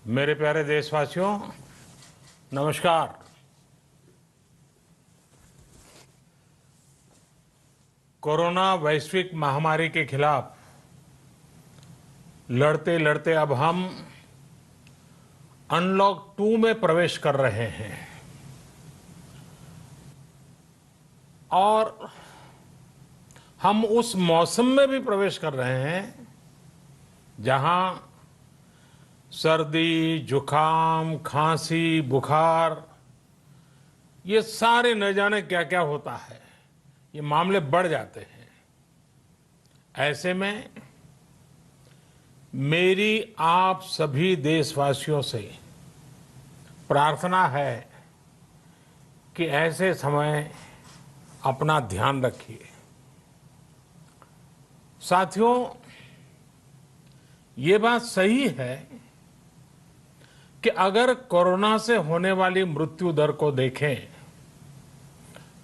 मेरे प्यारे देशवासियों, नमस्कार। कोरोना वैश्विक महामारी के खिलाफ लड़ते लड़ते अब हम अनलॉक 2 में प्रवेश कर रहे हैं और हम उस मौसम में भी प्रवेश कर रहे हैं जहां सर्दी, जुकाम, खांसी, बुखार ये सारे न जाने क्या क्या होता है, ये मामले बढ़ जाते हैं। ऐसे में मेरी आप सभी देशवासियों से प्रार्थना है कि ऐसे समय अपना ध्यान रखिए। साथियों, ये बात सही है कि अगर कोरोना से होने वाली मृत्यु दर को देखें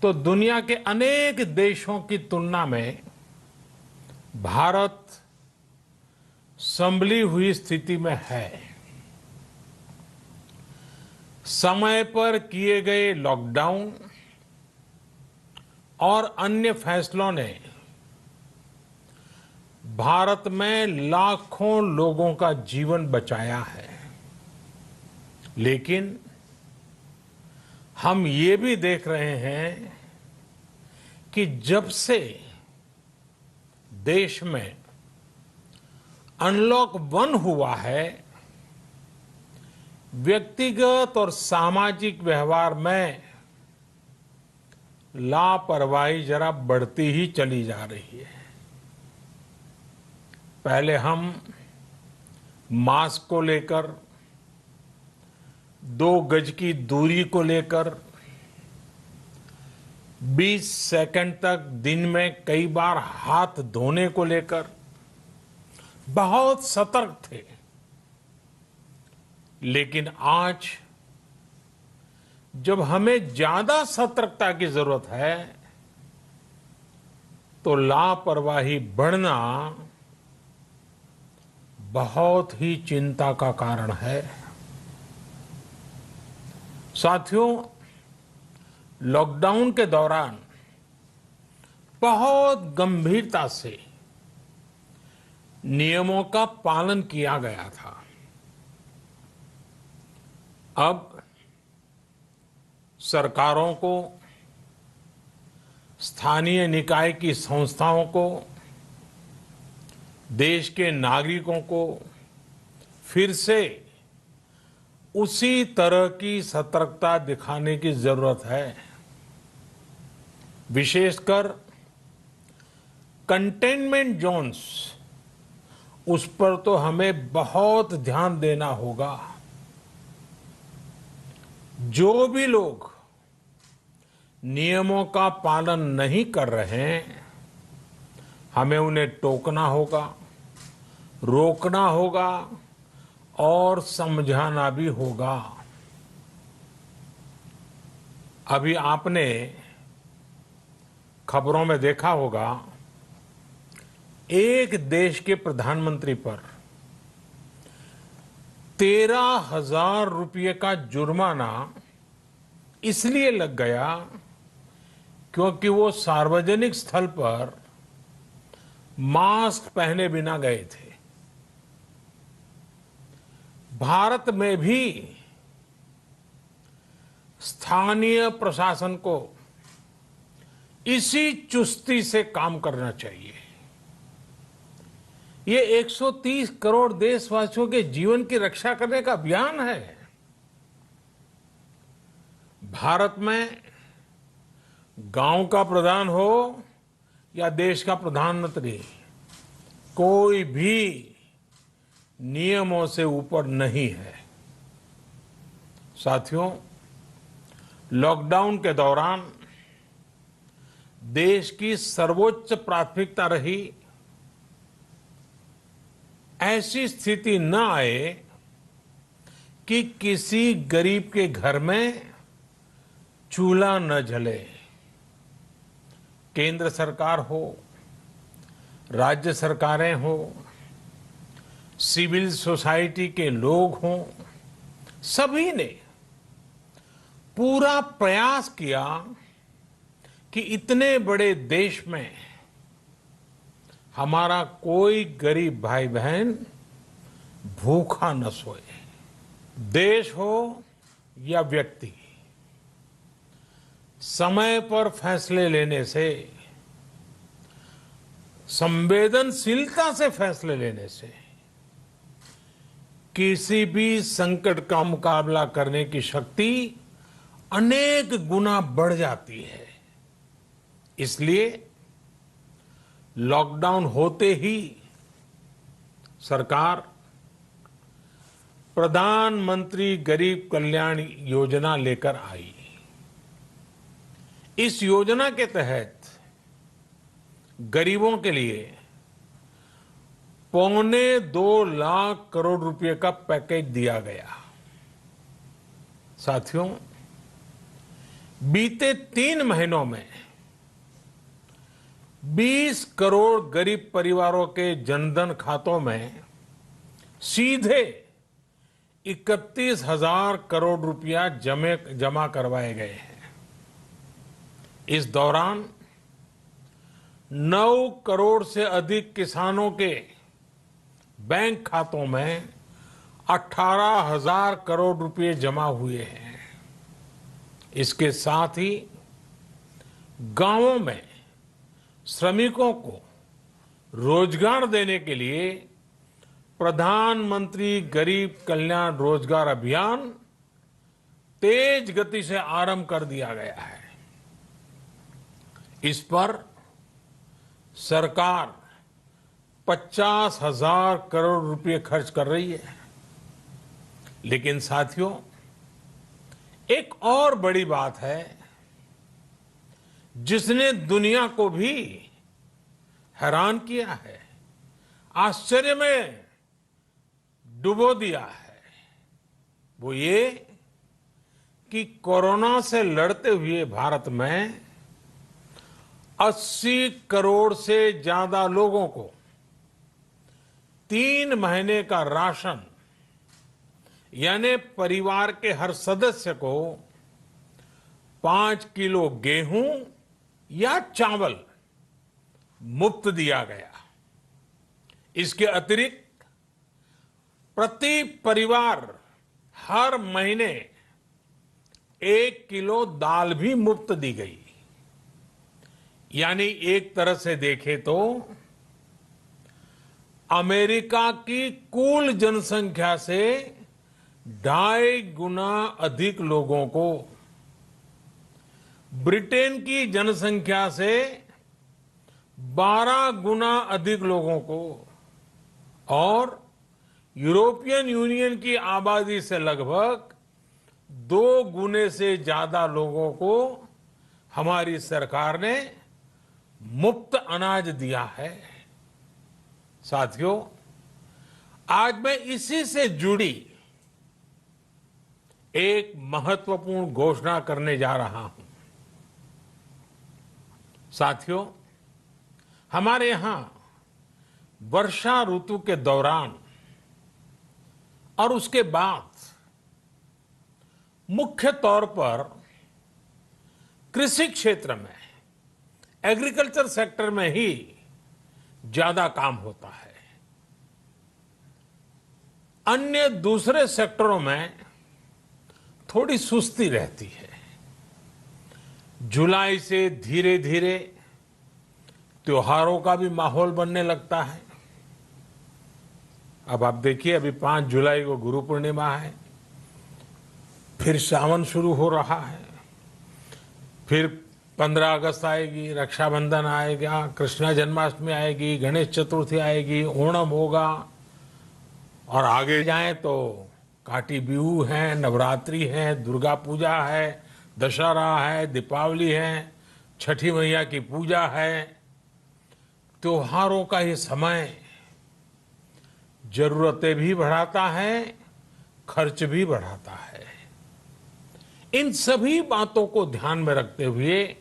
तो दुनिया के अनेक देशों की तुलना में भारत संभली हुई स्थिति में है। समय पर किए गए लॉकडाउन और अन्य फैसलों ने भारत में लाखों लोगों का जीवन बचाया है, लेकिन हम ये भी देख रहे हैं कि जब से देश में अनलॉक 1 हुआ है, व्यक्तिगत और सामाजिक व्यवहार में लापरवाही जरा बढ़ती ही चली जा रही है। पहले हम मास्क को लेकर, 2 गज की दूरी को लेकर 20 सेकंड तक दिन में कई बार हाथ धोने को लेकर बहुत सतर्क थे, लेकिन आज जब हमें ज्यादा सतर्कता की जरूरत है तो लापरवाही बढ़ना बहुत ही चिंता का कारण है। साथियों, लॉकडाउन के दौरान बहुत गंभीरता से नियमों का पालन किया गया था। अब सरकारों को, स्थानीय निकाय की संस्थाओं को, देश के नागरिकों को फिर से उसी तरह की सतर्कता दिखाने की जरूरत है। विशेषकर कंटेनमेंट जोन्स, उस पर तो हमें बहुत ध्यान देना होगा। जो भी लोग नियमों का पालन नहीं कर रहे हैं, हमें उन्हें टोकना होगा, रोकना होगा और समझाना भी होगा। अभी आपने खबरों में देखा होगा, एक देश के प्रधानमंत्री पर 13,000 रुपये का जुर्माना इसलिए लग गया क्योंकि वो सार्वजनिक स्थल पर मास्क पहने बिना गए थे। भारत में भी स्थानीय प्रशासन को इसी चुस्ती से काम करना चाहिए। ये 130 करोड़ देशवासियों के जीवन की रक्षा करने का अभियान है। भारत में गांव का प्रधान हो या देश का प्रधानमंत्री, कोई भी नियमों से ऊपर नहीं है। साथियों, लॉकडाउन के दौरान देश की सर्वोच्च प्राथमिकता रही ऐसी स्थिति न आए कि किसी गरीब के घर में चूल्हा न जले। केंद्र सरकार हो, राज्य सरकारें हो, सिविल सोसाइटी के लोग हों, सभी ने पूरा प्रयास किया कि इतने बड़े देश में हमारा कोई गरीब भाई बहन भूखा न सोए। देश हो या व्यक्ति, समय पर फैसले लेने से, संवेदनशीलता से फैसले लेने से किसी भी संकट का मुकाबला करने की शक्ति अनेक गुना बढ़ जाती है। इसलिए लॉकडाउन होते ही सरकार प्रधानमंत्री गरीब कल्याण योजना लेकर आई। इस योजना के तहत गरीबों के लिए 2.25 लाख करोड़ रुपए का पैकेज दिया गया। साथियों, बीते 3 महीनों में 20 करोड़ गरीब परिवारों के जनधन खातों में सीधे 31,000 करोड़ रुपया जमा करवाए गए हैं। इस दौरान 9 करोड़ से अधिक किसानों के बैंक खातों में 18,000 करोड़ रुपए जमा हुए हैं। इसके साथ ही गांवों में श्रमिकों को रोजगार देने के लिए प्रधानमंत्री गरीब कल्याण रोजगार अभियान तेज गति से आरंभ कर दिया गया है। इस पर सरकार 50,000 करोड़ रुपए खर्च कर रही है। लेकिन साथियों, एक और बड़ी बात है जिसने दुनिया को भी हैरान किया है, आश्चर्य में डुबो दिया है। वो ये कि कोरोना से लड़ते हुए भारत में 80 करोड़ से ज्यादा लोगों को 3 महीने का राशन, यानी परिवार के हर सदस्य को 5 किलो गेहूं या चावल मुफ्त दिया गया। इसके अतिरिक्त प्रति परिवार हर महीने 1 किलो दाल भी मुफ्त दी गई। यानी एक तरह से देखें तो अमेरिका की कुल जनसंख्या से 2.5 गुना अधिक लोगों को, ब्रिटेन की जनसंख्या से 12 गुना अधिक लोगों को और यूरोपियन यूनियन की आबादी से लगभग 2 गुने से ज्यादा लोगों को हमारी सरकार ने मुफ्त अनाज दिया है। साथियों, आज मैं इसी से जुड़ी एक महत्वपूर्ण घोषणा करने जा रहा हूं। साथियों, हमारे यहां वर्षा ऋतु के दौरान और उसके बाद मुख्य तौर पर कृषि क्षेत्र में, एग्रीकल्चर सेक्टर में ही ज्यादा काम होता है। अन्य दूसरे सेक्टरों में थोड़ी सुस्ती रहती है। जुलाई से धीरे धीरे त्योहारों का भी माहौल बनने लगता है। अब आप देखिए, अभी 5 जुलाई को गुरु पूर्णिमा है, फिर सावन शुरू हो रहा है, फिर 15 अगस्त आएगी, रक्षाबंधन आएगा, कृष्ण जन्माष्टमी आएगी, गणेश चतुर्थी आएगी, ओणम होगा और आगे जाएं तो काटी बिहू है, नवरात्रि है, दुर्गा पूजा है, दशहरा है, दीपावली है, छठी मैया की पूजा है। त्योहारों का ये समय जरूरतें भी बढ़ाता है, खर्च भी बढ़ाता है। इन सभी बातों को ध्यान में रखते हुए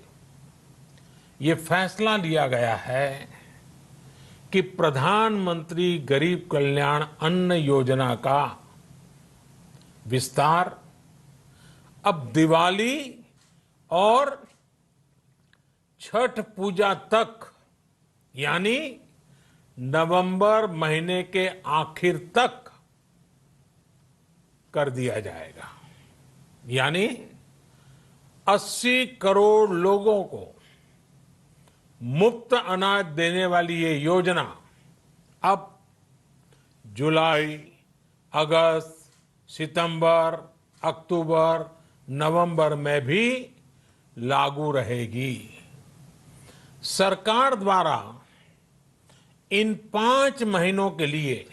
ये फैसला लिया गया है कि प्रधानमंत्री गरीब कल्याण अन्न योजना का विस्तार अब दिवाली और छठ पूजा तक, यानी नवंबर महीने के आखिर तक कर दिया जाएगा। यानी 80 करोड़ लोगों को मुफ्त अनाज देने वाली ये योजना अब जुलाई, अगस्त, सितंबर, अक्टूबर, नवंबर में भी लागू रहेगी। सरकार द्वारा इन 5 महीनों के लिए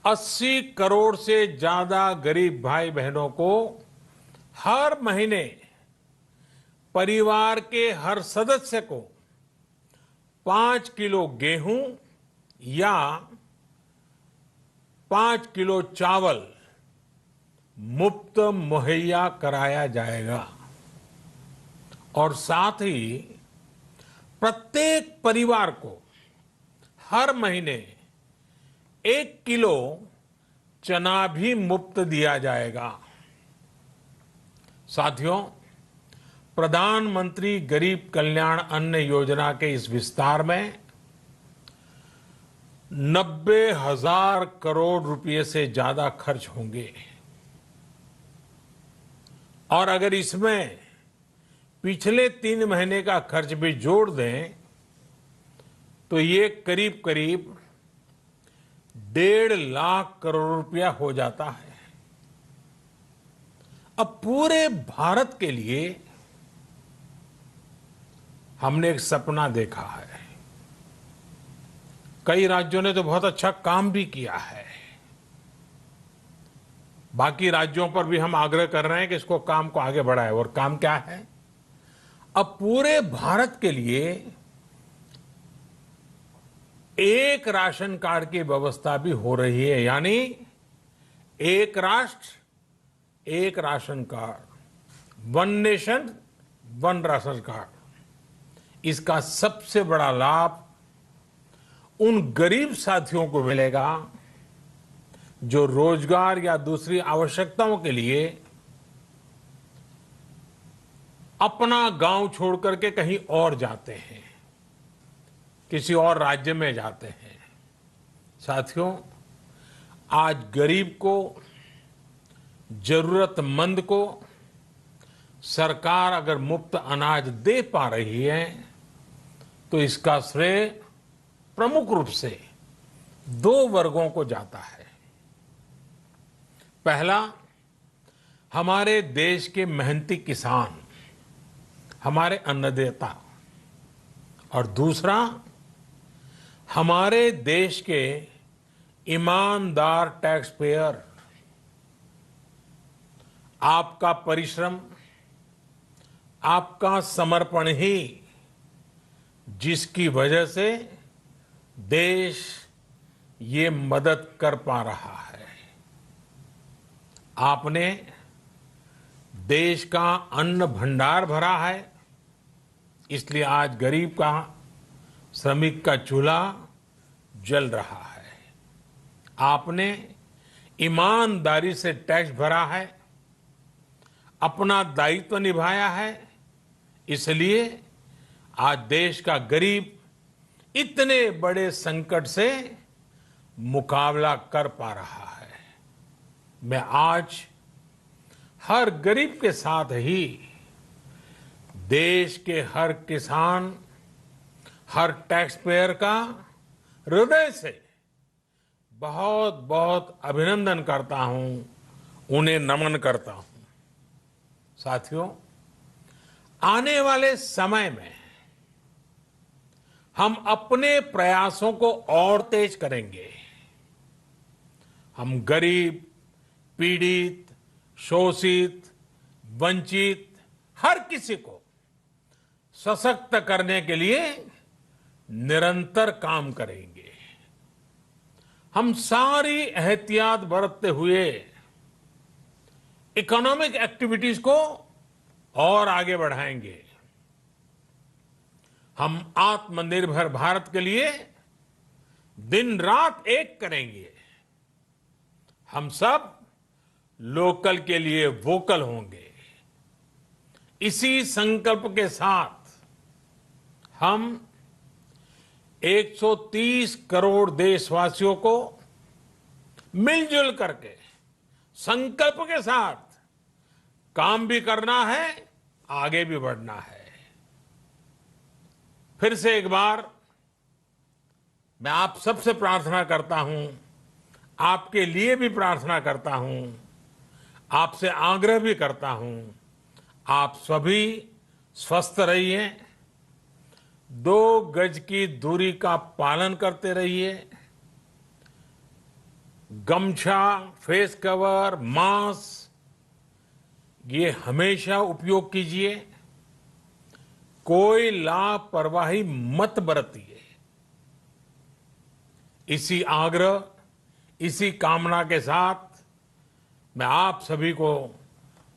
80 करोड़ से ज्यादा गरीब भाई बहनों को हर महीने परिवार के हर सदस्य को 5 किलो गेहूं या 5 किलो चावल मुफ्त मुहैया कराया जाएगा और साथ ही प्रत्येक परिवार को हर महीने 1 किलो चना भी मुफ्त दिया जाएगा। साथियों, प्रधानमंत्री गरीब कल्याण अन्न योजना के इस विस्तार में 90,000 करोड़ रुपए से ज्यादा खर्च होंगे और अगर इसमें पिछले 3 महीने का खर्च भी जोड़ दें तो ये करीब करीब 1.5 लाख करोड़ रुपया हो जाता है। अब पूरे भारत के लिए हमने एक सपना देखा है। कई राज्यों ने तो बहुत अच्छा काम भी किया है। बाकी राज्यों पर भी हम आग्रह कर रहे हैं कि इसको काम को आगे बढ़ाएं। और काम क्या है? अब पूरे भारत के लिए एक राशन कार्ड की व्यवस्था भी हो रही है, यानी एक राष्ट्र एक ration card, one nation one ration card. इसका सबसे बड़ा लाभ उन गरीब साथियों को मिलेगा जो रोजगार या दूसरी आवश्यकताओं के लिए अपना गांव छोड़ करके कहीं और जाते हैं, किसी और राज्य में जाते हैं। साथियों, आज गरीब को, जरूरतमंद को सरकार अगर मुफ्त अनाज दे पा रही है तो इसका श्रेय प्रमुख रूप से 2 वर्गों को जाता है। पहला, हमारे देश के मेहनती किसान, हमारे अन्नदाता, और दूसरा हमारे देश के ईमानदार टैक्स पेयर। आपका परिश्रम, आपका समर्पण ही जिसकी वजह से देश ये मदद कर पा रहा है। आपने देश का अन्न भंडार भरा है, इसलिए आज गरीब का, श्रमिक का चूल्हा जल रहा है। आपने ईमानदारी से टैक्स भरा है, अपना दायित्व निभाया है, इसलिए आज देश का गरीब इतने बड़े संकट से मुकाबला कर पा रहा है। मैं आज हर गरीब के साथ ही देश के हर किसान, हर टैक्स पेयर का हृदय से बहुत बहुत अभिनंदन करता हूं, उन्हें नमन करता हूं। साथियों, आने वाले समय में हम अपने प्रयासों को और तेज करेंगे। हम गरीब, पीड़ित, शोषित, वंचित हर किसी को सशक्त करने के लिए निरंतर काम करेंगे। हम सारी एहतियात बरतते हुए इकोनॉमिक एक्टिविटीज को और आगे बढ़ाएंगे। हम आत्मनिर्भर भारत के लिए दिन रात एक करेंगे। हम सब लोकल के लिए वोकल होंगे। इसी संकल्प के साथ हम 130 करोड़ देशवासियों को मिलजुल करके संकल्प के साथ काम भी करना है, आगे भी बढ़ना है। फिर से एक बार मैं आप सबसे प्रार्थना करता हूं, आपके लिए भी प्रार्थना करता हूं, आपसे आग्रह भी करता हूं, आप सभी स्वस्थ रहिए, 2 गज की दूरी का पालन करते रहिए, गमछा, फेस कवर, मास्क ये हमेशा उपयोग कीजिए, कोई लापरवाही मत बरतिए। इसी आग्रह, इसी कामना के साथ मैं आप सभी को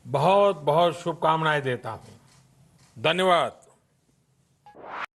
बहुत बहुत शुभकामनाएं देता हूं। धन्यवाद।